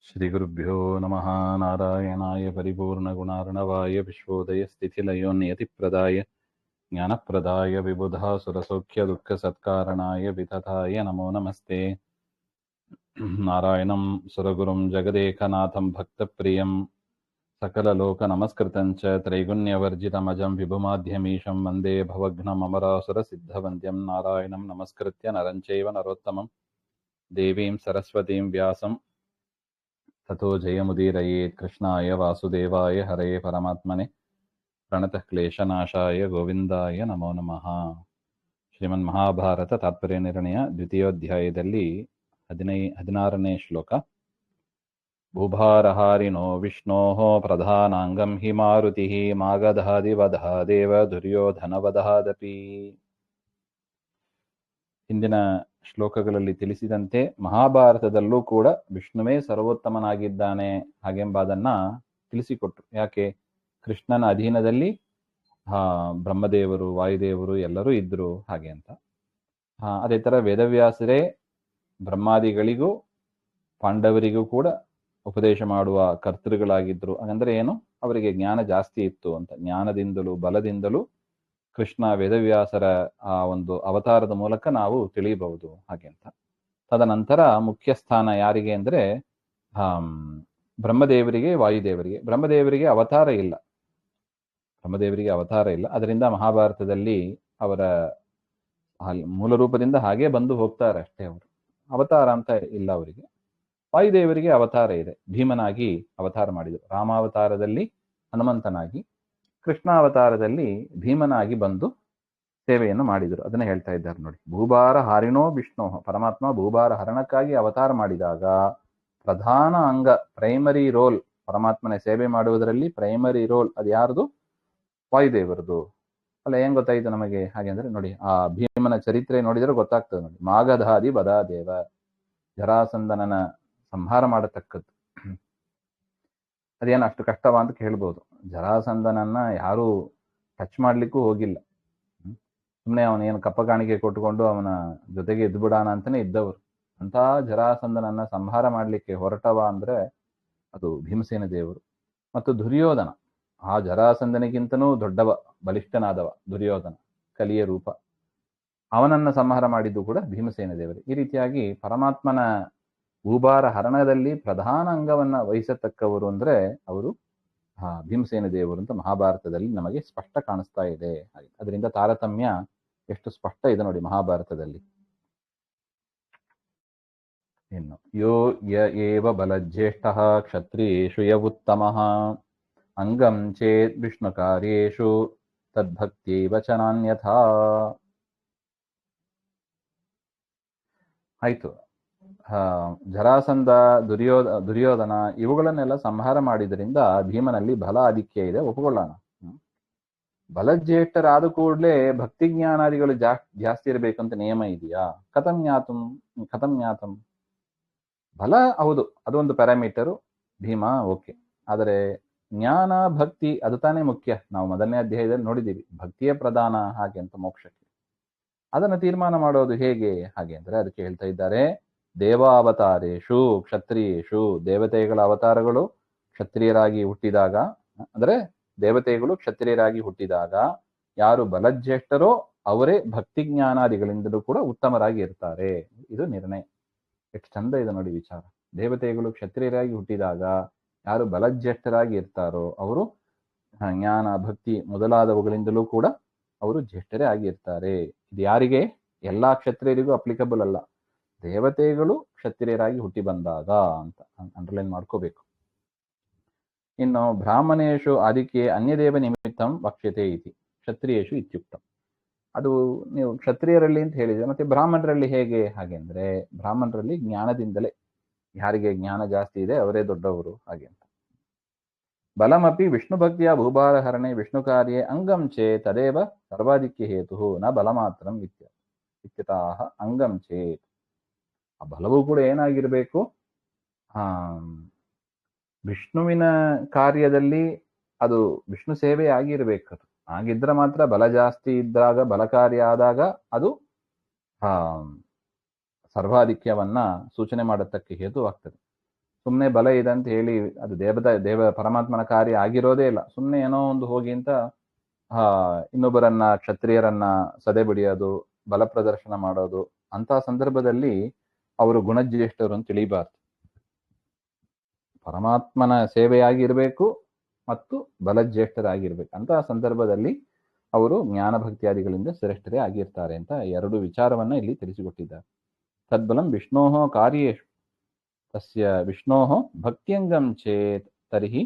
ಶ್ರೀಗುರುಭ್ಯೋ ನಮಃ. ನಾರಾಯಣಾಯ ಪರಿಪೂರ್ಣಗುಣಾರ್ಣವಾಯ ವಿಶ್ವೋದಯಸ್ಥಿತಿಲಯೋನ್ಯತಿಪ್ರದಾಯ ಜ್ಞಾನಪ್ರದಾಯ ವಿಬುಧಾಸುರಸೌಖ್ಯದುಃಖಸತ್ಕಾರಣಾಯ ವಿತತಾಯ ನಮೋ ನಮಸ್ತೆ. ನಾರಾಯಣಂ ಸುರಗುರುಂ ಜಗದೇಕನಾಥಂ ಭಕ್ತಪ್ರಿಯಂ ಸಕಲಲೋಕನಮಸ್ಕೃತಂ ಚ ತ್ರೈಗುಣ್ಯವರ್ಜಿತಮಜಂ ವಿಭುಮಾಧ್ಯಮೀಶಂ ವಂದೇ ಭವಘ್ನಮಮರಾಸುರಸಿದ್ಧವಂದ್ಯಂ ನಾರಾಯಣಂ ನಮಸ್ಕೃತ್ಯ ನರಂ ಚೈವ ನರೋತ್ತಮಂ ದೇವೀಂ ಸರಸ್ವತೀಂ ವ್ಯಾಸಂ ತಥೋ ಜಯಮುದೀರಯೇತ್. ಕೃಷ್ಣಾಯ ವಾಸುದೇವಾಯ ಹರೇ ಪರಮಾತ್ಮನೆ ಪ್ರಣತಃ ಕ್ಲೇಶನಾಶಾಯ ಗೋವಿಂದಾಯ ನಮೋ ನಮಃ. ಶ್ರೀಮನ್ ಮಹಾಭಾರತ ತಾತ್ಪರ್ಯ ನಿರ್ಣಯ ದ್ವಿತೀಯೋಧ್ಯಾಯದಲ್ಲಿ 16ನೇ ಶ್ಲೋಕ. ಭೂಭಾರಹಾರಿಣೋ ವಿಷ್ಣೋಃ ಪ್ರಧಾನಾಂಗಂ ಹಿ ಮಾರುತಿಃ ಮಾಗಧಾದಿವಧಾದೇವ ದುರ್ಯೋಧನವಧಾದಪಿ. ಹಿಂದಿನ ಶ್ಲೋಕಗಳಲ್ಲಿ ತಿಳಿಸಿದಂತೆ ಮಹಾಭಾರತದಲ್ಲೂ ಕೂಡ ವಿಷ್ಣುವೇ ಸರ್ವೋತ್ತಮನಾಗಿದ್ದಾನೆ ಹಾಗೆಂಬುದನ್ನ ತಿಳಿಸಿಕೊಟ್ರು. ಯಾಕೆ? ಕೃಷ್ಣನ ಅಧೀನದಲ್ಲಿ ಬ್ರಹ್ಮದೇವರು, ವಾಯುದೇವರು ಎಲ್ಲರೂ ಇದ್ರು ಹಾಗೆ ಅಂತ. ಅದೇ ತರ ವೇದವ್ಯಾಸರೇ ಬ್ರಹ್ಮಾದಿಗಳಿಗೂ ಪಾಂಡವರಿಗೂ ಕೂಡ ಉಪದೇಶ ಮಾಡುವ ಕರ್ತೃಗಳಾಗಿದ್ರು. ಹಾಗಂದ್ರೆ ಏನು? ಅವರಿಗೆ ಜ್ಞಾನ ಜಾಸ್ತಿ ಇತ್ತು ಅಂತ. ಜ್ಞಾನದಿಂದಲೂ ಬಲದಿಂದಲೂ ಕೃಷ್ಣ ವೇದವ್ಯಾಸರ ಆ ಒಂದು ಅವತಾರದ ಮೂಲಕ ನಾವು ತಿಳಿಯಬಹುದು ಹಾಗೆ ಅಂತ. ತದನಂತರ ಮುಖ್ಯ ಸ್ಥಾನ ಯಾರಿಗೆ ಅಂದ್ರೆ ಬ್ರಹ್ಮದೇವರಿಗೆ, ವಾಯುದೇವರಿಗೆ. ಬ್ರಹ್ಮದೇವರಿಗೆ ಅವತಾರ ಇಲ್ಲ. ಅದರಿಂದ ಮಹಾಭಾರತದಲ್ಲಿ ಅವರ ಮೂಲ ರೂಪದಿಂದ ಹಾಗೆ ಬಂದು ಹೋಗ್ತಾರೆ ಅಷ್ಟೇ. ಅವರು ಅವತಾರ ಅಂತ ಇಲ್ಲ ಅವರಿಗೆ. ವಾಯುದೇವರಿಗೆ ಅವತಾರ ಇದೆ. ಭೀಮನಾಗಿ ಅವತಾರ ಮಾಡಿದರು. ರಾಮಾವತಾರದಲ್ಲಿ ಹನುಮಂತನಾಗಿ, ಕೃಷ್ಣಾವತಾರದಲ್ಲಿ ಭೀಮನಾಗಿ ಬಂದು ಸೇವೆಯನ್ನು ಮಾಡಿದರು. ಅದನ್ನ ಹೇಳ್ತಾ ಇದ್ದಾರೆ ನೋಡಿ. ಭೂಭಾರ ಹಾರಿಣೋ ವಿಷ್ಣು, ಪರಮಾತ್ಮ ಭೂಭಾರ ಹರಣಕ್ಕಾಗಿ ಅವತಾರ ಮಾಡಿದಾಗ ಪ್ರಧಾನ ಅಂಗ, ಪ್ರೈಮರಿ ರೋಲ್, ಪರಮಾತ್ಮನ ಸೇವೆ ಮಾಡುವುದರಲ್ಲಿ ಪ್ರೈಮರಿ ರೋಲ್ ಅದು ಯಾರ್ದು? ವಾಯುದೇವರದು. ಅಲ್ಲ, ಏನ್ ಗೊತ್ತಾಯ್ತು ನಮಗೆ ಹಾಗೆ ಅಂದ್ರೆ ನೋಡಿ, ಆ ಭೀಮನ ಚರಿತ್ರೆ ನೋಡಿದ್ರೆ ಗೊತ್ತಾಗ್ತದೆ ನೋಡಿ. ಮಾಗಧಾದಿ ಬದಾದೇವ, ಜರಾಸಂದನನ ಸಂಹಾರ ಮಾಡತಕ್ಕದ್ದು. ಅದೇನು ಅಷ್ಟು ಕಷ್ಟವಾ ಅಂತ ಕೇಳ್ಬೋದು. ಜರಾಸಂದನನ್ನ ಯಾರೂ ಟಚ್ ಮಾಡ್ಲಿಕ್ಕೂ ಹೋಗಿಲ್ಲ. ಸುಮ್ಮನೆ ಅವನೇನು ಕಪ್ಪ ಕಾಣಿಕೆ ಕೊಟ್ಟುಕೊಂಡು ಅವನ ಜೊತೆಗೆ ಇದ್ಬಿಡಾನ ಅಂತಾನೆ ಇದ್ದವರು. ಅಂತ ಜರಾಸಂದನನ್ನ ಸಂಹಾರ ಮಾಡ್ಲಿಕ್ಕೆ ಹೊರಟವ ಅಂದ್ರೆ ಅದು ಭೀಮಸೇನ ದೇವರು. ಮತ್ತು ದುರ್ಯೋಧನ, ಆ ಜರಾಸಂದನಿಗಿಂತನೂ ದೊಡ್ಡವ, ಬಲಿಷ್ಠನಾದವ ದುರ್ಯೋಧನ, ಕಲಿಯ ರೂಪ. ಅವನನ್ನ ಸಂಹಾರ ಮಾಡಿದ್ದು ಕೂಡ ಭೀಮಸೇನ ದೇವರು. ಈ ರೀತಿಯಾಗಿ ಪರಮಾತ್ಮನ ಭೂಭಾರ ಹರಣದಲ್ಲಿ ಪ್ರಧಾನ ಅಂಗವನ್ನ ವಹಿಸತಕ್ಕವರು ಅಂದ್ರೆ ಅವರು ಭೀಮಸೇನ ದೇವರು ಅಂತ ಮಹಾಭಾರತದಲ್ಲಿ ನಮಗೆ ಸ್ಪಷ್ಟ ಕಾಣಿಸ್ತಾ ಇದೆ. ಅದರಿಂದ ತಾರತಮ್ಯ ಎಷ್ಟು ಸ್ಪಷ್ಟ ಇದೆ ನೋಡಿ ಮಹಾಭಾರತದಲ್ಲಿ. ಇನ್ನು ಯೋ ಯ ಏವ ಬಲಜ್ಯೇಷ್ಠಃ ಕ್ಷತ್ರಿಯೇಷು ಯ ಉತ್ತಮಃ ಅಂಗಂ ಚೇತ್ ವಿಷ್ಣು ಕಾರ್ಯೇಷು ತದ್ಭಕ್ತ್ಯೈವ ಚ ನಾನ್ಯಥಾ. ಆಯ್ತು. ಜರಾಸಂಧ, ದುರ್ಯೋಧನ ಇವುಗಳನ್ನೆಲ್ಲ ಸಂಹಾರ ಮಾಡಿದ್ರಿಂದ ಭೀಮನಲ್ಲಿ ಬಲ ಆಧಿಕ್ಯ ಇದೆ, ಒಪ್ಪಿಕೊಳ್ಳೋಣ. ಬಲಜ್ಯೇಷ್ಠರಾದ ಕೂಡಲೇ ಭಕ್ತಿ ಜ್ಞಾನಾದಿಗಳು ಜಾಸ್ತಿ ಇರಬೇಕಂತ ನಿಯಮ ಇದೆಯಾ? ಕಥಂ ಜ್ಞಾತಂ. ಬಲ ಹೌದು, ಅದೊಂದು ಪ್ಯಾರಾಮೀಟರು. ಭೀಮ ಓಕೆ. ಆದರೆ ಜ್ಞಾನ, ಭಕ್ತಿ ಅದು ತಾನೇ ಮುಖ್ಯ. ನಾವು ಮೊದಲನೇ ಅಧ್ಯಾಯದಲ್ಲಿ ನೋಡಿದ್ದೀವಿ, ಭಕ್ತಿಯ ಪ್ರಧಾನ ಹಾಗೆ ಅಂತ ಮೋಕ್ಷಕ್ಕೆ. ಅದನ್ನು ತೀರ್ಮಾನ ಮಾಡೋದು ಹೇಗೆ ಹಾಗೆ ಅಂದ್ರೆ ಅದಕ್ಕೆ ಹೇಳ್ತಾ ಇದ್ದಾರೆ, ದೇವಾವತಾರೇಶು ಕ್ಷತ್ರಿಯೇಷು. ದೇವತೆಗಳ ಅವತಾರಗಳು ಕ್ಷತ್ರಿಯರಾಗಿ ಹುಟ್ಟಿದಾಗ, ಅಂದ್ರೆ ದೇವತೆಗಳು ಕ್ಷತ್ರಿಯರಾಗಿ ಹುಟ್ಟಿದಾಗ ಯಾರು ಬಲಜ್ಯೇಷ್ಠರೋ ಅವರೇ ಭಕ್ತಿ ಜ್ಞಾನಾದಿಗಳಿಂದಲೂ ಕೂಡ ಉತ್ತಮರಾಗಿ ಇರ್ತಾರೆ. ಇದು ನಿರ್ಣಯ. ಎಷ್ಟು ಚಂದ ಇದೆ ನೋಡಿ ವಿಚಾರ. ದೇವತೆಗಳು ಕ್ಷತ್ರಿಯರಾಗಿ ಹುಟ್ಟಿದಾಗ ಯಾರು ಬಲಜ್ಯೇಷ್ಠರಾಗಿ ಇರ್ತಾರೋ ಅವರು ಜ್ಞಾನ, ಭಕ್ತಿ ಮೊದಲಾದವುಗಳಿಂದಲೂ ಕೂಡ ಅವರು ಜ್ಯೇಷ್ಠರೇ ಆಗಿರ್ತಾರೆ. ಇದು ಯಾರಿಗೆ? ಎಲ್ಲಾ ಕ್ಷತ್ರಿಯರಿಗೂ ಅಪ್ಲಿಕಬಲ್ ಅಲ್ಲ. ದೇವತೆಗಳು ಕ್ಷತ್ರಿಯರಾಗಿ ಹುಟ್ಟಿ ಬಂದಾಗ ಅಂತ ಅಂಡರ್ಲೈನ್ ಮಾಡ್ಕೋಬೇಕು. ಇನ್ನು ಬ್ರಾಹ್ಮಣೇಶು ಆದಿಕ್ಕೆ ಅನ್ಯದೇವ ನಿಮಿತ್ತಂ ವಕ್ಷ್ಯತೆ ಇತಿ ಕ್ಷತ್ರಿಯೇಶು ಇತ್ಯುಕ್ತಂ. ಅದು ನೀವು ಕ್ಷತ್ರಿಯರಲ್ಲಿ ಅಂತ ಹೇಳಿದ್ರೆ, ಮತ್ತೆ ಬ್ರಾಹ್ಮಣರಲ್ಲಿ ಹೇಗೆ ಹಾಗೆ ಅಂದ್ರೆ ಬ್ರಾಹ್ಮಣರಲ್ಲಿ ಜ್ಞಾನದಿಂದಲೇ, ಯಾರಿಗೆ ಜ್ಞಾನ ಜಾಸ್ತಿ ಇದೆ ಅವರೇ ದೊಡ್ಡವರು ಹಾಗೆ ಅಂತ. ಬಲಮಪಿ ವಿಷ್ಣು ಭಕ್ತಿಯ ಭೂಭಾರ ಹರಣೆ ವಿಷ್ಣು ಕಾರ್ಯೇ ಅಂಗಂ ಚೇ ತದೇವ ಸರ್ವಾಧಿಕ್ಯ ಹೇತು ನ ಬಲಮಾತ್ರಂ ಇತ್ಯತಃ ಅಂಗಂ ಚೇತ್. ಆ ಬಲವೂ ಕೂಡ ಏನಾಗಿರ್ಬೇಕು? ವಿಷ್ಣುವಿನ ಕಾರ್ಯದಲ್ಲಿ ಅದು ವಿಷ್ಣು ಸೇವೆ ಆಗಿರ್ಬೇಕು. ಅದು ಹಾಗಿದ್ರೆ ಮಾತ್ರ ಬಲ ಜಾಸ್ತಿ ಇದ್ದಾಗ, ಬಲ ಕಾರ್ಯ ಆದಾಗ ಅದು ಸರ್ವಾಧಿಕ್ಯವನ್ನ ಸೂಚನೆ ಮಾಡತಕ್ಕ ಹೇತುವಾಗ್ತದೆ. ಸುಮ್ಮನೆ ಬಲ ಇದೆ ಅಂತ ಹೇಳಿ ಅದು ದೇವ ಪರಮಾತ್ಮನ ಕಾರ್ಯ ಆಗಿರೋದೇ ಇಲ್ಲ. ಸುಮ್ಮನೆ ಏನೋ ಒಂದು ಹೋಗಿ ಅಂತ ಇನ್ನೊಬ್ಬರನ್ನ ಕ್ಷತ್ರಿಯರನ್ನ ಸದೆ ಬಡಿಯೋದು, ಬಲ ಪ್ರದರ್ಶನ ಮಾಡೋದು, ಅಂತ ಸಂದರ್ಭದಲ್ಲಿ ಅವರು ಗುಣಜ್ಯೇಷ್ಠರು ಅಂತ ತಿಳಿಬಾರ್ದು. ಪರಮಾತ್ಮನ ಸೇವೆಯಾಗಿರ್ಬೇಕು ಮತ್ತು ಬಲಜ್ಯೇಷ್ಠರಾಗಿರ್ಬೇಕು. ಅಂತಹ ಸಂದರ್ಭದಲ್ಲಿ ಅವರು ಜ್ಞಾನ ಭಕ್ತಿಯಾದಿಗಳಿಂದ ಶ್ರೇಷ್ಠರೇ ಆಗಿರ್ತಾರೆ ಅಂತ ಎರಡು ವಿಚಾರವನ್ನ ಇಲ್ಲಿ ತಿಳಿಸಿಕೊಟ್ಟಿದ್ದಾರೆ. ತದ್ಬಲಂ ವಿಷ್ಣೋಃ ಕಾರ್ಯೇಷು ತಸ್ಯ ವಿಷ್ಣೋಃ ಭಕ್ತ್ಯಂಗಂ ಚೇತ್ ತರ್ಹಿ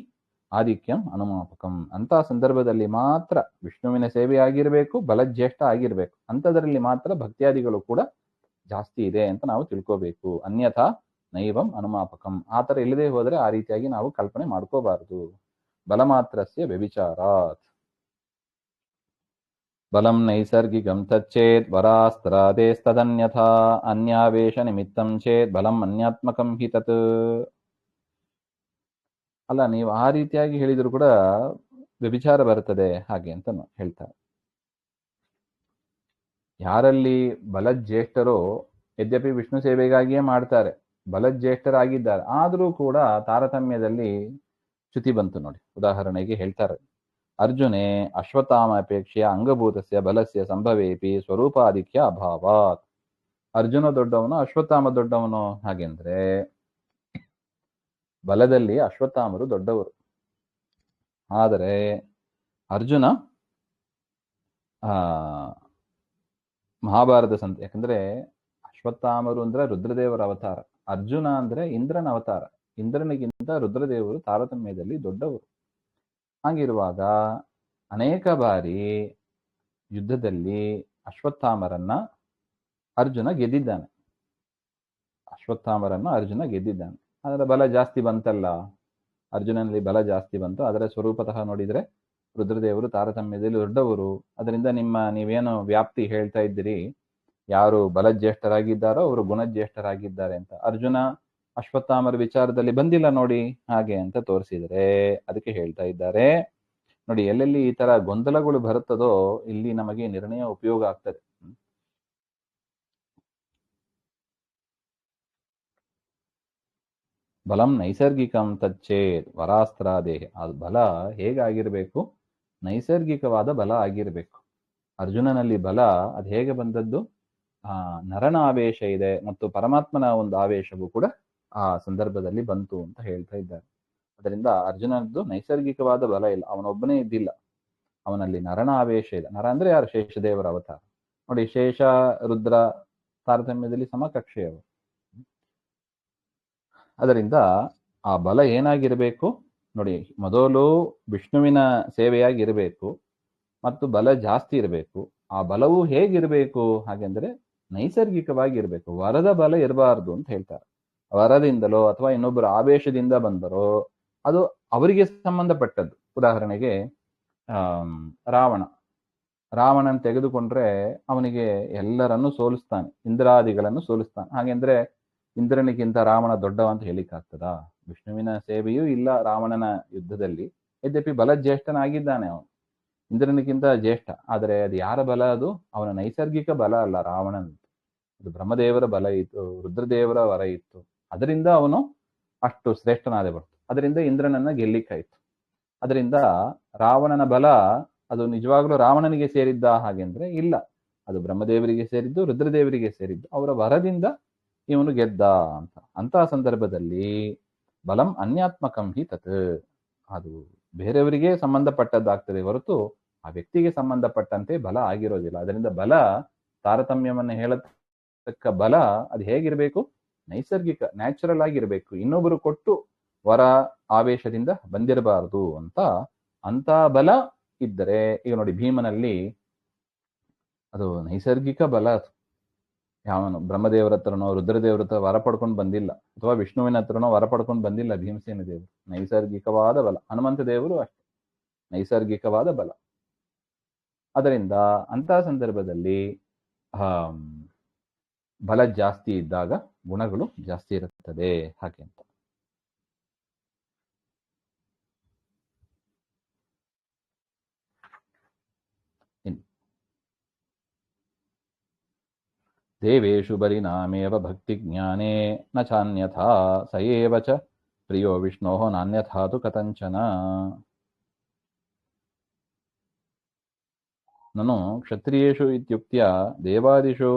ಆಧಿಕ್ಯಂ ಅನುಮಾಪಕಂ. ಅಂತ ಸಂದರ್ಭದಲ್ಲಿ ಮಾತ್ರ ವಿಷ್ಣುವಿನ ಸೇವೆಯಾಗಿರ್ಬೇಕು, ಬಲಜ್ಯೇಷ್ಠ ಆಗಿರ್ಬೇಕು. ಅಂಥದ್ರಲ್ಲಿ ಮಾತ್ರ ಭಕ್ತಿಯಾದಿಗಳು ಕೂಡ ಜಾಸ್ತಿ ಇದೆ ಅಂತ ನಾವು ತಿಳ್ಕೋಬೇಕು. ಅನ್ಯಥಾ ನೈವಂ ಅನುಮಾಪಕಂ. ಆ ಥರ ಇಲ್ಲದೆ ಹೋದರೆ ಆ ರೀತಿಯಾಗಿ ನಾವು ಕಲ್ಪನೆ ಮಾಡ್ಕೋಬಾರದು. ಬಲ ಮಾತ್ರಸ್ಯ ವ್ಯಭಿಚಾರಾತ್. ಬಲಂ ನೈಸರ್ಗಿಕಂ ತಚ್ಚೇತ್ ವರಾಸ್ತ್ರಾದೇಸ್ತದನ್ಯಥಾ ಅನ್ಯಾವೇಶ ನಿಮಿತ್ತಂ ಚೇತ್ ಬಲಂ ಅನ್ಯಾತ್ಮಕಂ ಹಿ ತತ್. ಅಲ್ಲ, ನೀವು ಆ ರೀತಿಯಾಗಿ ಹೇಳಿದ್ರು ಕೂಡ ವ್ಯಭಿಚಾರ ಬರುತ್ತದೆ ಹಾಗೆ ಅಂತ ಹೇಳ್ತಾರೆ. ಯಾರಲ್ಲಿ ಬಲಜ್ಯೇಷ್ಠರೋ ಯದ್ಯಪಿ ವಿಷ್ಣು ಸೇವೆಗಾಗಿಯೇ ಮಾಡ್ತಾರೆ, ಬಲಜ್ಯೇಷ್ಠರಾಗಿದ್ದಾರೆ, ಆದರೂ ಕೂಡ ತಾರತಮ್ಯದಲ್ಲಿ ಚ್ಯುತಿ ಬಂತು ನೋಡಿ. ಉದಾಹರಣೆಗೆ ಹೇಳ್ತಾರೆ, ಅರ್ಜುನೇ ಅಶ್ವತ್ಥಾಮ ಅಪೇಕ್ಷೆಯ ಅಂಗಭೂತಸ್ಯ ಬಲಸ್ಯ ಸಂಭವೇಪಿ ಸ್ವರೂಪಾಧಿಕ್ಯ ಅಭಾವಾತ್. ಅರ್ಜುನ ದೊಡ್ಡವನು, ಅಶ್ವತ್ಥಾಮ ದೊಡ್ಡವನು. ಹಾಗೆಂದ್ರೆ ಬಲದಲ್ಲಿ ಅಶ್ವತ್ಥಾಮರು ದೊಡ್ಡವರು. ಆದರೆ ಅರ್ಜುನ ಮಹಾಭಾರತ ಯಾಕಂದ್ರೆ ಅಶ್ವತ್ಥಾಮರು ಅಂದ್ರೆ ರುದ್ರದೇವರ ಅವತಾರ, ಅರ್ಜುನ ಅಂದ್ರೆ ಇಂದ್ರನ ಅವತಾರ. ಇಂದ್ರನಿಗಿಂತ ರುದ್ರದೇವರು ತಾರತಮ್ಯದಲ್ಲಿ ದೊಡ್ಡವರು. ಹಾಗಿರುವಾಗ ಅನೇಕ ಬಾರಿ ಯುದ್ಧದಲ್ಲಿ ಅಶ್ವತ್ಥಾಮರನ್ನ ಅರ್ಜುನ ಗೆದ್ದಿದ್ದಾನೆ. ಅದರ ಬಲ ಜಾಸ್ತಿ ಬಂತಲ್ಲ, ಅರ್ಜುನನಲ್ಲಿ ಬಲ ಜಾಸ್ತಿ ಬಂತು. ಅದರ ಸ್ವರೂಪತಃ ನೋಡಿದ್ರೆ ರುದ್ರದೇವರು ತಾರತಮ್ಯದಲ್ಲಿ ದೊಡ್ಡವರು. ಅದರಿಂದ ನೀವೇನು ವ್ಯಾಪ್ತಿ ಹೇಳ್ತಾ ಇದ್ದೀರಿ, ಯಾರು ಬಲಜ್ಯೇಷ್ಠರಾಗಿದ್ದಾರೋ ಅವರು ಗುಣಜ್ಯೇಷ್ಠರಾಗಿದ್ದಾರೆ ಅಂತ. ಅರ್ಜುನ ಅಶ್ವತ್ಥಾಮರ ವಿಚಾರದಲ್ಲಿ ಬಂದಿಲ್ಲ ನೋಡಿ ಹಾಗೆ ಅಂತ ತೋರಿಸಿದರೆ ಅದಕ್ಕೆ ಹೇಳ್ತಾ ಇದ್ದಾರೆ ನೋಡಿ, ಎಲ್ಲೆಲ್ಲಿ ಈ ತರ ಗೊಂದಲಗಳು ಬರುತ್ತದೋ ಇಲ್ಲಿ ನಮಗೆ ನಿರ್ಣಯ ಉಪಯೋಗ ಆಗ್ತದೆ. ಬಲಂ ನೈಸರ್ಗಿಕಂ ತಚ್ಚೇತ್ ವರಾಸ್ತ್ರಾದೇಹ. ಅದು ಬಲ ಹೇಗಾಗಿರ್ಬೇಕು? ನೈಸರ್ಗಿಕವಾದ ಬಲ ಆಗಿರ್ಬೇಕು. ಅರ್ಜುನನಲ್ಲಿ ಬಲ ಅದು ಹೇಗೆ ಬಂದದ್ದು? ನರನ ಆವೇಶ ಇದೆ ಮತ್ತು ಪರಮಾತ್ಮನ ಒಂದು ಆವೇಶವು ಕೂಡ ಆ ಸಂದರ್ಭದಲ್ಲಿ ಬಂತು ಅಂತ ಹೇಳ್ತಾ ಇದ್ದಾರೆ. ಅದರಿಂದ ಅರ್ಜುನದ್ದು ನೈಸರ್ಗಿಕವಾದ ಬಲ ಇಲ್ಲ, ಅವನೊಬ್ಬನೇ ಇದ್ದಿಲ್ಲ, ಅವನಲ್ಲಿ ನರನ ಆವೇಶ ಇದೆ. ನರ ಅಂದ್ರೆ ಯಾರು? ಶೇಷದೇವರ ಅವತಾರ ನೋಡಿ. ಶೇಷ ರುದ್ರ ತಾರತಮ್ಯದಲ್ಲಿ ಸಮಕಕ್ಷೆಯವರು. ಅದರಿಂದ ಆ ಬಲ ಏನಾಗಿರ್ಬೇಕು ನೋಡಿ, ಮೊದಲು ವಿಷ್ಣುವಿನ ಸೇವೆಯಾಗಿರ್ಬೇಕು ಮತ್ತು ಬಲ ಜಾಸ್ತಿ ಇರಬೇಕು. ಆ ಬಲವು ಹೇಗಿರ್ಬೇಕು ಹಾಗೆಂದ್ರೆ ನೈಸರ್ಗಿಕವಾಗಿ ಇರಬೇಕು. ವರದ ಬಲ ಇರಬಾರ್ದು ಅಂತ ಹೇಳ್ತಾರೆ. ವರದಿಂದಲೋ ಅಥವಾ ಇನ್ನೊಬ್ಬರ ಆವೇಶದಿಂದ ಬಂದರೋ ಅದು ಅವರಿಗೆ ಸಂಬಂಧಪಟ್ಟದ್ದು. ಉದಾಹರಣೆಗೆ ರಾವಣನ್ ತೆಗೆದುಕೊಂಡ್ರೆ ಅವನಿಗೆ ಎಲ್ಲರನ್ನು ಸೋಲಿಸ್ತಾನೆ, ಇಂದ್ರಾದಿಗಳನ್ನು ಸೋಲಿಸ್ತಾನೆ. ಹಾಗೆಂದ್ರೆ ಇಂದ್ರನಿಗಿಂತ ರಾವಣ ದೊಡ್ಡವ ಅಂತ ಹೇಳಿಕ್ಕಾಗ್ತದಾ? ವಿಷ್ಣುವಿನ ಸೇವೆಯೂ ಇಲ್ಲ ರಾವಣನ ಯುದ್ಧದಲ್ಲಿ. ಯದ್ಯಪಿ ಬಲಜ್ಯೇಷ್ಠನಾಗಿದ್ದಾನೆ ಅವನು, ಇಂದ್ರನಿಗಿಂತ ಜ್ಯೇಷ್ಠ. ಆದರೆ ಅದು ಯಾರ ಬಲ? ಅದು ಅವನ ನೈಸರ್ಗಿಕ ಬಲ ಅಲ್ಲ, ರಾವಣನ. ಅದು ಬ್ರಹ್ಮದೇವರ ಬಲ ಇತ್ತು, ರುದ್ರದೇವರ ವರ ಇತ್ತು. ಅದರಿಂದ ಅವನು ಅಷ್ಟು ಶ್ರೇಷ್ಠನಾದೆ ಬರ್ತು. ಅದರಿಂದ ಇಂದ್ರನನ್ನ ಗೆಲ್ಲಿಕ್ಕಾಯ್ತು. ಅದರಿಂದ ರಾವಣನ ಬಲ ಅದು ನಿಜವಾಗ್ಲೂ ರಾವಣನಿಗೆ ಸೇರಿದ್ದ ಹಾಗೆಂದ್ರೆ ಇಲ್ಲ, ಅದು ಬ್ರಹ್ಮದೇವರಿಗೆ ಸೇರಿದ್ದು, ರುದ್ರದೇವರಿಗೆ ಸೇರಿದ್ದು. ಅವರ ವರದಿಂದ ಇವನು ಗೆದ್ದ ಅಂತ. ಅಂತಹ ಸಂದರ್ಭದಲ್ಲಿ ಬಲಂ ಅನ್ಯಾತ್ಮಕಂ ಹಿ ತತ್. ಅದು ಬೇರೆಯವರಿಗೆ ಸಂಬಂಧಪಟ್ಟದ್ದಾಗ್ತದೆ ಹೊರತು ಆ ವ್ಯಕ್ತಿಗೆ ಸಂಬಂಧಪಟ್ಟಂತೆ ಬಲ ಆಗಿರೋದಿಲ್ಲ. ಅದರಿಂದ ಬಲ ತಾರತಮ್ಯವನ್ನು ಹೇಳತಕ್ಕ ಬಲ ಅದು ಹೇಗಿರ್ಬೇಕು? ನೈಸರ್ಗಿಕ, ನ್ಯಾಚುರಲ್ ಆಗಿರ್ಬೇಕು. ಇನ್ನೊಬ್ಬರು ಕೊಟ್ಟು ವರ ಆವೇಶದಿಂದ ಬಂದಿರಬಾರದು ಅಂತ ಬಲ ಇದ್ದರೆ, ಈಗ ನೋಡಿ ಭೀಮನಲ್ಲಿ ಅದು ನೈಸರ್ಗಿಕ ಬಲ. ಯಾವನು ಬ್ರಹ್ಮದೇವರ ಹತ್ರನೋ ರುದ್ರದೇವರ ಹತ್ರ ವರ ಪಡ್ಕೊಂಡು ಬಂದಿಲ್ಲ, ಅಥವಾ ವಿಷ್ಣುವಿನ ಹತ್ರನೋ ವರ ಪಡ್ಕೊಂಡು ಬಂದಿಲ್ಲ ಭೀಮಸೇನ ದೇವರು. ನೈಸರ್ಗಿಕವಾದ ಬಲ. ಹನುಮಂತ ದೇವರು ಅಷ್ಟೇ, ನೈಸರ್ಗಿಕವಾದ ಬಲ. ಅದರಿಂದ ಅಂತಹ ಸಂದರ್ಭದಲ್ಲಿ ಬಲ ಜಾಸ್ತಿ ಇದ್ದಾಗ ಗುಣಗಳು ಜಾಸ್ತಿ ಇರುತ್ತದೆ ಹಾಗೆ ಅಂತ. ದೇವೇಶು ಬಲಿನಾಮೇವ ಭಕ್ತಿ ಜ್ಞಾನೇ ನ ಚಾನ್ಯಥಾ ಸ ಏವ ಚ ಪ್ರಿಯೋ ವಿಷ್ಣೋ ನಾನ್ಯಥಾತು ಕಥಂಚನ. ನನು ಕ್ಷತ್ರಿಯೇಷು ಇತ್ಯುಕ್ತ್ಯ ದೇವಾದಿಷು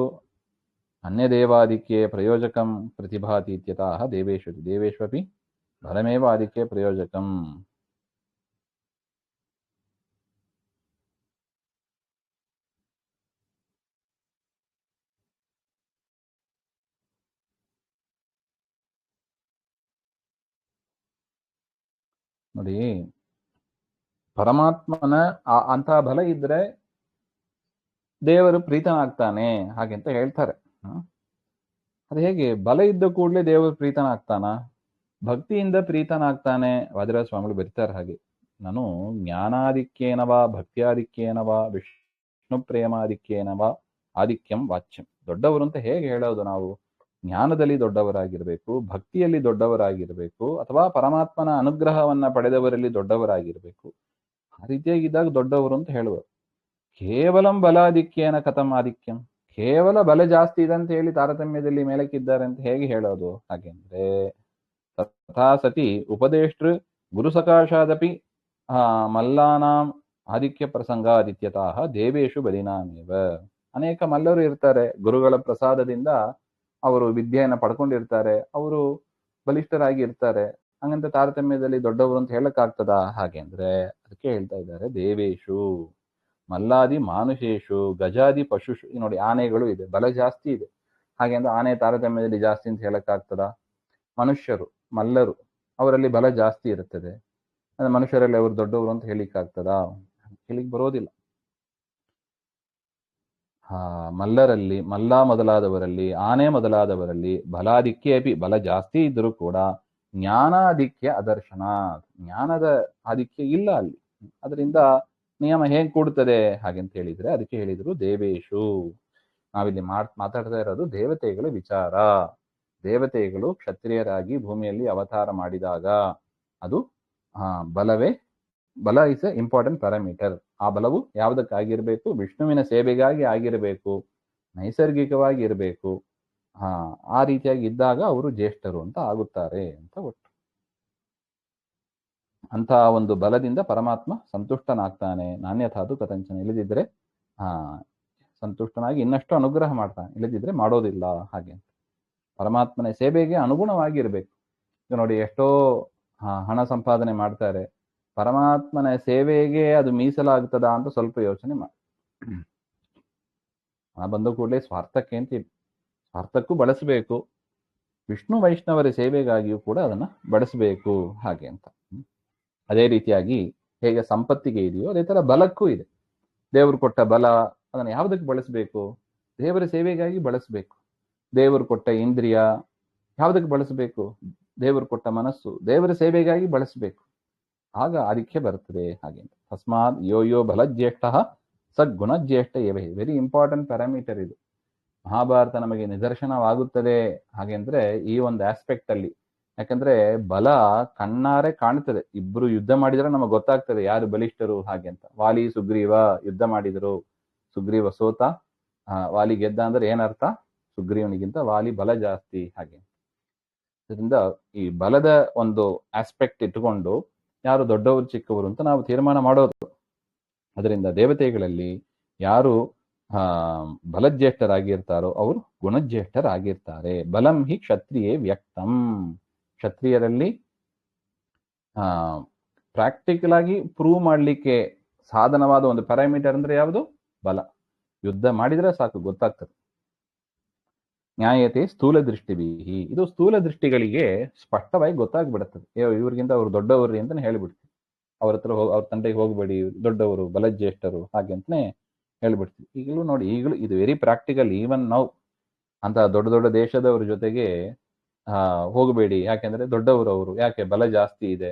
ಅನ್ಯದೇವಾದಿಕ್ಯೆ ಪ್ರಯೋಜಕಂ ಪ್ರತಿಭಾತಿ ಇತ್ಯತಃ ದೇವೇಷ್ವಪಿ ಬಲಮೇವ ಆದಿಕ್ಯೆ ಪ್ರಯೋಜಕಂ. ನೋಡಿ, ಪರಮಾತ್ಮನ ಅಂತಹ ಬಲ ಇದ್ರೆ ದೇವರು ಪ್ರೀತನಾಗ್ತಾನೆ ಹಾಗೆಂತ ಹೇಳ್ತಾರೆ. ಅದು ಹೇಗೆ? ಬಲ ಇದ್ದ ಕೂಡಲೇ ದೇವರು ಪ್ರೀತನಾಗ್ತಾನ? ಭಕ್ತಿಯಿಂದ ಪ್ರೀತನಾಗ್ತಾನೆ. ವಾದಿರಾಜ ಸ್ವಾಮಿಗಳು ಬರೀತಾರೆ ಹಾಗೆ. ನಾನು ಜ್ಞಾನಾಧಿಕ್ಯೇನವಾ ಭಕ್ತಿಯಾಧಿಕ್ಯೇನವಾ ವಿಷ್ಣು ಪ್ರೇಮಾಧಿಕ್ಯೇನವಾ ಆಧಿಕ್ಯಂ ವಾಚ್ಯಂ. ದೊಡ್ಡವರು ಅಂತ ಹೇಗೆ ಹೇಳೋದು ನಾವು? ಜ್ಞಾನದಲ್ಲಿ ದೊಡ್ಡವರಾಗಿರ್ಬೇಕು, ಭಕ್ತಿಯಲ್ಲಿ ದೊಡ್ಡವರಾಗಿರ್ಬೇಕು, ಅಥವಾ ಪರಮಾತ್ಮನ ಅನುಗ್ರಹವನ್ನ ಪಡೆದವರಲ್ಲಿ ದೊಡ್ಡವರಾಗಿರ್ಬೇಕು. ಆ ರೀತಿಯಾಗಿದ್ದಾಗ ದೊಡ್ಡವರು ಅಂತ ಹೇಳುವರು. ಕೇವಲಂ ಬಲಾಧಿಕ್ಯೇನ ಕಥಂ ಆಧಿಕ್ಯಂ. ಕೇವಲ ಬಲ ಜಾಸ್ತಿ ಇದೆ ಅಂತ ಹೇಳಿ ತಾರತಮ್ಯದಲ್ಲಿ ಮೇಲಕ್ಕಿದ್ದಾರೆ ಅಂತ ಹೇಗೆ ಹೇಳೋದು? ಹಾಗೆಂದ್ರೆ ತಥಾ ಸತಿ ಉಪದೇಷ್ಟೃ ಗುರು ಸಕಾಶಾದಪಿ ಮಲ್ಲಾನಾಂ ಆಧಿಕ್ಯ ಪ್ರಸಂಗಾದಿತ್ಯತಃ ದೇವೇಶು ಬಲಿನಾಮೇವ. ಅನೇಕ ಮಲ್ಲರು ಇರ್ತಾರೆ, ಗುರುಗಳ ಪ್ರಸಾದದಿಂದ ಅವರು ವಿದ್ಯೆಯನ್ನು ಪಡ್ಕೊಂಡಿರ್ತಾರೆ, ಅವರು ಬಲಿಷ್ಠರಾಗಿ ಇರ್ತಾರೆ. ಹಂಗಂತ ತಾರತಮ್ಯದಲ್ಲಿ ದೊಡ್ಡವರು ಅಂತ ಹೇಳಕ್ಕಾಗ್ತದ? ಹಾಗೆ ಅಂದ್ರೆ ಅದಕ್ಕೆ ಹೇಳ್ತಾ ಇದ್ದಾರೆ ದೇವೇಶು ಮಲ್ಲಾದಿ ಮಾನುಷೇಶು ಗಜಾದಿ ಪಶುಷು. ನೋಡಿ, ಆನೆಗಳು ಇದೆ, ಬಲ ಜಾಸ್ತಿ ಇದೆ. ಹಾಗೆ ಅಂದ್ರೆ ಆನೆ ತಾರತಮ್ಯದಲ್ಲಿ ಜಾಸ್ತಿ ಅಂತ ಹೇಳಕ್ಕಾಗ್ತದ? ಮನುಷ್ಯರು ಮಲ್ಲರು, ಅವರಲ್ಲಿ ಬಲ ಜಾಸ್ತಿ ಇರುತ್ತದೆ. ಮನುಷ್ಯರಲ್ಲಿ ಅವರು ದೊಡ್ಡವರು ಅಂತ ಹೇಳಿಕ್ಕಾಗ್ತದ? ಹೇಳಿಕ್ ಬರೋದಿಲ್ಲ. ಮಲ್ಲರಲ್ಲಿ, ಮಲ್ಲ ಮೊದಲಾದವರಲ್ಲಿ, ಆನೆ ಮೊದಲಾದವರಲ್ಲಿ ಬಲಾಧಿಕ್ಯ ಅಪಿ, ಬಲ ಜಾಸ್ತಿ ಇದ್ರೂ ಕೂಡ ಜ್ಞಾನಾಧಿಕ್ಯ ಅದರ್ಶನ, ಜ್ಞಾನದ ಆಧಿಕ್ಯ ಇಲ್ಲ ಅಲ್ಲಿ. ಅದರಿಂದ ನಿಯಮ ಹೇಗೆ ಕೂಡುತ್ತದೆ ಹಾಗೆಂತ ಹೇಳಿದ್ರೆ ಅದಕ್ಕೆ ಹೇಳಿದ್ರು ದೇವೇಶು. ನಾವಿಲ್ಲಿ ಮಾತಾಡ್ತಾ ಇರೋದು ದೇವತೆಗಳ ವಿಚಾರ. ದೇವತೆಗಳು ಕ್ಷತ್ರಿಯರಾಗಿ ಭೂಮಿಯಲ್ಲಿ ಅವತಾರ ಮಾಡಿದಾಗ ಅದು ಬಲವೇ, ಬಲ ಇಸ್ ಎ ಇಂಪಾರ್ಟೆಂಟ್ ಪ್ಯಾರಾಮೀಟರ್. ಆ ಬಲವು ಯಾವುದಕ್ಕಾಗಿರ್ಬೇಕು? ವಿಷ್ಣುವಿನ ಸೇವೆಗಾಗಿ ಆಗಿರಬೇಕು, ನೈಸರ್ಗಿಕವಾಗಿ ಇರಬೇಕು. ಆ ರೀತಿಯಾಗಿ ಇದ್ದಾಗ ಅವರು ಜ್ಯೇಷ್ಠರು ಅಂತ ಆಗುತ್ತಾರೆ ಅಂತ ಒಟ್ಟು. ಅಂತ ಒಂದು ಬಲದಿಂದ ಪರಮಾತ್ಮ ಸಂತುಷ್ಟನಾಗ್ತಾನೆ. ನಾಣ್ಯಥಾದು ಕಥಂಚನ. ಇಲ್ಲದಿದ್ರೆ ಸಂತುಷ್ಟನಾಗಿ ಇನ್ನಷ್ಟು ಅನುಗ್ರಹ ಮಾಡ್ತಾನೆ, ಇಲ್ಲದಿದ್ರೆ ಮಾಡೋದಿಲ್ಲ. ಹಾಗೆ ಪರಮಾತ್ಮನ ಸೇವೆಗೆ ಅನುಗುಣವಾಗಿರ್ಬೇಕು. ಈಗ ನೋಡಿ, ಎಷ್ಟೋ ಹಣ ಸಂಪಾದನೆ ಮಾಡ್ತಾರೆ, ಪರಮಾತ್ಮನ ಸೇವೆಗೆ ಅದು ಮೀಸಲಾಗ್ತದ ಅಂತ ಸ್ವಲ್ಪ ಯೋಚನೆ ಮಾಡಿ. ಹಣ ಬಂದ ಕೂಡಲೇ ಸ್ವಾರ್ಥಕ್ಕೆ ಅಂತ ಸ್ವಾರ್ಥಕ್ಕೂ ಬಳಸಬೇಕು, ವಿಷ್ಣು ವೈಷ್ಣವರ ಸೇವೆಗಾಗಿಯೂ ಕೂಡ ಅದನ್ನ ಬಳಸಬೇಕು ಹಾಗೆ ಅಂತ. ಅದೇ ರೀತಿಯಾಗಿ ಹೇಗೆ ಸಂಪತ್ತಿಗೆ ಇದೆಯೋ ಅದೇ ತರ ಬಲಕ್ಕೂ ಇದೆ. ದೇವರು ಕೊಟ್ಟ ಬಲ ಅದನ್ನು ಯಾವುದಕ್ಕೆ ಬಳಸಬೇಕು? ದೇವರ ಸೇವೆಗಾಗಿ ಬಳಸಬೇಕು. ದೇವರು ಕೊಟ್ಟ ಇಂದ್ರಿಯ ಯಾವುದಕ್ಕೆ ಬಳಸಬೇಕು? ದೇವರು ಕೊಟ್ಟ ಮನಸ್ಸು ದೇವರ ಸೇವೆಗಾಗಿ ಬಳಸಬೇಕು. ಆಗ ಆಧಿಕ್ಯ ಬರ್ತದೆ ಹಾಗೆ. ತಸ್ಮಾತ್ ಯೋ ಬಲಜ್ಯೇಷ್ಠ ಸ ಗುಣಜ್ಯೇಷ್ಠ ಏವೇ. ವೆರಿ ಇಂಪಾರ್ಟೆಂಟ್ ಪ್ಯಾರಾಮೀಟರ್ ಇದು. ಮಹಾಭಾರತ ನಮಗೆ ನಿದರ್ಶನವಾಗುತ್ತದೆ ಹಾಗೆ ಅಂದ್ರೆ ಈ ಒಂದು ಆಸ್ಪೆಕ್ಟ್ ಅಲ್ಲಿ. ಯಾಕಂದ್ರೆ ಬಲ ಕಣ್ಣಾರೆ ಕಾಣ್ತದೆ. ಇಬ್ರು ಯುದ್ಧ ಮಾಡಿದ್ರೆ ನಮಗೆ ಗೊತ್ತಾಗ್ತದೆ ಯಾರು ಬಲಿಷ್ಠರು ಹಾಗೆ ಅಂತ. ವಾಲಿ ಸುಗ್ರೀವ ಯುದ್ಧ ಮಾಡಿದರು, ಸುಗ್ರೀವ ಸೋತ, ವಾಲಿ ಗೆದ್ದ ಅಂದ್ರೆ ಏನರ್ಥ? ಸುಗ್ರೀವನಿಗಿಂತ ವಾಲಿ ಬಲ ಜಾಸ್ತಿ ಹಾಗೆ. ಇದರಿಂದ ಈ ಬಲದ ಒಂದು ಆಸ್ಪೆಕ್ಟ್ ಇಟ್ಟುಕೊಂಡು ಯಾರು ದೊಡ್ಡವರು ಚಿಕ್ಕವರು ಅಂತ ನಾವು ತೀರ್ಮಾನ ಮಾಡೋದು. ಅದರಿಂದ ದೇವತೆಗಳಲ್ಲಿ ಯಾರು ಬಲಜ್ಯೇಷ್ಠರಾಗಿರ್ತಾರೋ ಅವರು ಗುಣಜ್ಯೇಷ್ಠರಾಗಿರ್ತಾರೆ. ಬಲಂ ಹಿ ಕ್ಷತ್ರಿಯೇ ವ್ಯಕ್ತಂ. ಕ್ಷತ್ರಿಯರಲ್ಲಿ ಪ್ರಾಕ್ಟಿಕಲ್ ಆಗಿ ಪ್ರೂವ್ ಮಾಡ್ಲಿಕ್ಕೆ ಸಾಧನವಾದ ಒಂದು ಪ್ಯಾರಾಮೀಟರ್ ಅಂದ್ರೆ ಯಾವುದು? ಬಲ. ಯುದ್ಧ ಮಾಡಿದ್ರೆ ಸಾಕು, ಗೊತ್ತಾಗ್ತದೆ. ನ್ಯಾಯತೆ ಸ್ಥೂಲ ದೃಷ್ಟಿಬಿಹಿ. ಇದು ಸ್ಥೂಲ ದೃಷ್ಟಿಗಳಿಗೆ ಸ್ಪಷ್ಟವಾಗಿ ಗೊತ್ತಾಗ್ಬಿಡುತ್ತದೆ. ಇವ್ರಿಗಿಂತ ಅವ್ರು ದೊಡ್ಡವರು ಅಂತಾನೆ ಹೇಳಿಬಿಡ್ತೀವಿ. ಅವ್ರ ಹತ್ರ ಅವ್ರ ತಂಟೆಗೆ ಹೋಗ್ಬೇಡಿ, ದೊಡ್ಡವರು ಬಲಜ್ಯೇಷ್ಠರು ಹಾಗೆ ಅಂತಾನೆ ಹೇಳ್ಬಿಡ್ತೀವಿ. ಈಗಲೂ ನೋಡಿ, ಈಗಲೂ ಇದು ವೆರಿ ಪ್ರಾಕ್ಟಿಕಲ್. ಈವನ್ ನಾವು ಅಂತ ದೊಡ್ಡ ದೊಡ್ಡ ದೇಶದವ್ರ ಜೊತೆಗೆ ಹೋಗಬೇಡಿ, ಯಾಕೆಂದ್ರೆ ದೊಡ್ಡವರು ಅವರು, ಯಾಕೆ? ಬಲ ಜಾಸ್ತಿ ಇದೆ.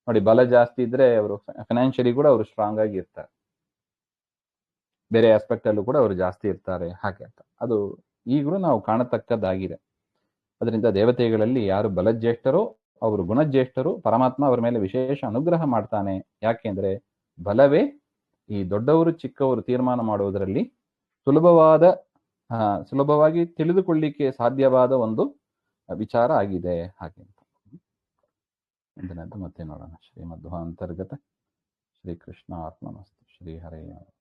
ನೋಡಿ, ಬಲ ಜಾಸ್ತಿ ಇದ್ರೆ ಅವರು ಫೈನಾನ್ಷಿಯಲಿ ಕೂಡ ಅವರು ಸ್ಟ್ರಾಂಗ್ ಆಗಿ ಇರ್ತಾರೆ, ಬೇರೆ ಆಸ್ಪೆಕ್ಟ್ ಅಲ್ಲೂ ಕೂಡ ಅವರು ಜಾಸ್ತಿ ಇರ್ತಾರೆ ಹಾಗೆ ಅಂತ. ಅದು ಈಗಲೂ ನಾವು ಕಾಣತಕ್ಕದ್ದಾಗಿದೆ. ಅದರಿಂದ ದೇವತೆಗಳಲ್ಲಿ ಯಾರು ಬಲಜ್ಯೇಷ್ಠರೋ ಅವರು ಗುಣಜ್ಯೇಷ್ಠರು. ಪರಮಾತ್ಮ ಅವರ ಮೇಲೆ ವಿಶೇಷ ಅನುಗ್ರಹ ಮಾಡ್ತಾನೆ. ಯಾಕೆಂದ್ರೆ ಬಲವೇ ಈ ದೊಡ್ಡವರು ಚಿಕ್ಕವರು ತೀರ್ಮಾನ ಮಾಡುವುದರಲ್ಲಿ ಸುಲಭವಾಗಿ ತಿಳಿದುಕೊಳ್ಳಿಕ್ಕೆ ಸಾಧ್ಯವಾದ ಒಂದು ವಿಚಾರ ಆಗಿದೆ ಹಾಗೆ ಅಂತ. ಅದನ್ನಂತೂ ಮತ್ತೆ ನೋಡೋಣ. ಶ್ರೀಮಧ್ವ ಅಂತರ್ಗತ ಶ್ರೀಕೃಷ್ಣ ಅರ್ಪಣಮಸ್ತು. ಶ್ರೀ ಹರೇ ನಮಃ.